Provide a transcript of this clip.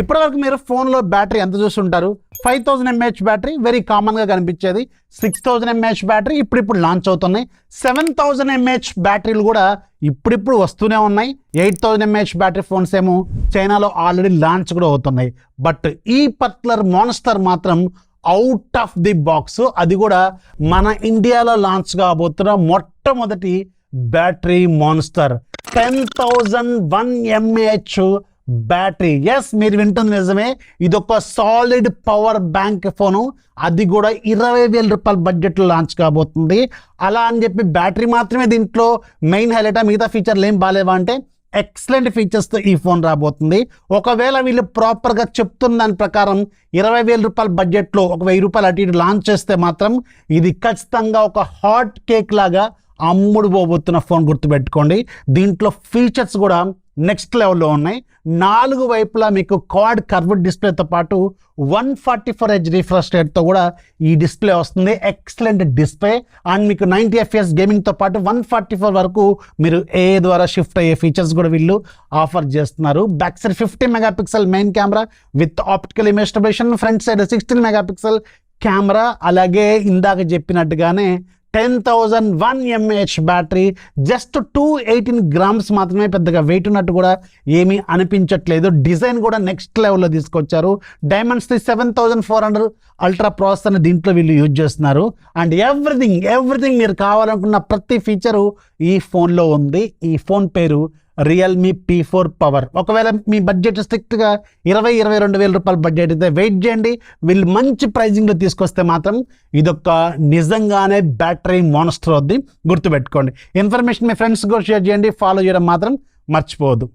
ఇప్పటివరకు మీరు ఫోన్లో బ్యాటరీ ఎంత చూస్తుంటారు? 5000 mAh బ్యాటరీ వెరీ కామన్గా కనిపించేది. 6000 mAh బ్యాటరీ ఇప్పుడు లాంచ్ అవుతున్నాయి. 7000 mAh బ్యాటరీలు కూడా ఇప్పుడు వస్తూనే ఉన్నాయి. 8000 mAh బ్యాటరీ ఫోన్స్ ఏమో చైనాలో ఆల్రెడీ లాంచ్ కూడా అవుతున్నాయి. బట్ ఈ పర్టికులర్ మాన్స్టర్ మాత్రం అవుట్ ఆఫ్ ది బాక్స్, అది కూడా మన ఇండియాలో లాంచ్ కాబోతున్న మొట్టమొదటి battery monster. 10001 mAh battery. Yes, మీరు వింటుంది నిజమే. ఇది ఒక సాలిడ్ పవర్ బ్యాంక్ ఫోను, అది కూడా 20,000 రూపాయల బడ్జెట్లో లాంచ్ కాబోతుంది. అలా అని చెప్పి బ్యాటరీ మాత్రమే దీంట్లో మెయిన్ హైలైట్, మిగతా ఫీచర్లు ఏం బాగాలేవా అంటే ఎక్సలెంట్ ఫీచర్స్తో ఈ ఫోన్ రాబోతుంది. ఒకవేళ వీళ్ళు ప్రాపర్గా చెప్తున్న దాని ప్రకారం 20,000 రూపాయల బడ్జెట్లో ఒక 1000 రూపాయలు అటు ఇటు లాంచ్ చేస్తే మాత్రం ఇది ఖచ్చితంగా ఒక హాట్ కేక్ లాగా అమ్ముడు పోబోతున్న ఫోన్, గుర్తుపెట్టుకోండి. దీంట్లో ఫీచర్స్ కూడా నెక్స్ట్ లెవెల్లో ఉన్నాయి. 4 వైపులా మీకు క్వాడ్ కర్వ్డ్ డిస్ప్లేతో పాటు 144Hz రిఫ్రెష్ రేట్తో కూడా ఈ డిస్ప్లే వస్తుంది. ఎక్సలెంట్ డిస్ప్లే అండ్ మీకు 90 FPS గేమింగ్తో పాటు 144 వరకు మీరు ఏ ద్వారా షిఫ్ట్ అయ్యే ఫీచర్స్ కూడా వీళ్ళు ఆఫర్ చేస్తున్నారు. Back side 50 megapixel main camera with optical image stabilisation, front side 16 megapixel camera, అలాగే ఇందాక చెప్పినట్టుగానే 10,001 mAh బ్యాటరీ. జస్ట్ 218 grams మాత్రమే, పెద్దగా వెయిట్ ఉన్నట్టు కూడా ఏమీ అనిపించట్లేదు. డిజైన్ కూడా నెక్స్ట్ లెవెల్లో తీసుకొచ్చారు. డైమండ్స్ది 7400 అల్ట్రా ప్రాసెసర్ని దీంట్లో వీళ్ళు యూజ్ చేస్తున్నారు. అండ్ ఎవ్రీథింగ్ మీరు కావాలనుకున్న ప్రతి ఫీచరు ఈ ఫోన్లో ఉంది. ఈ ఫోన్ పేరు రియల్మీ P4 పవర్. ఒకవేళ మీ బడ్జెట్ స్ట్రిక్ట్గా 22,000 రూపాయల బడ్జెట్ అయితే వెయిట్ చేయండి. వీళ్ళు మంచి ప్రైజింగ్లో తీసుకొస్తే మాత్రం ఇదొక నిజంగానే బ్యాటరీ మాన్స్టర్ అవుద్ది, గుర్తుపెట్టుకోండి. ఇన్ఫర్మేషన్ మీ ఫ్రెండ్స్ కూడా షేర్ చేయండి, ఫాలో చేయడం మాత్రం మర్చిపోవద్దు.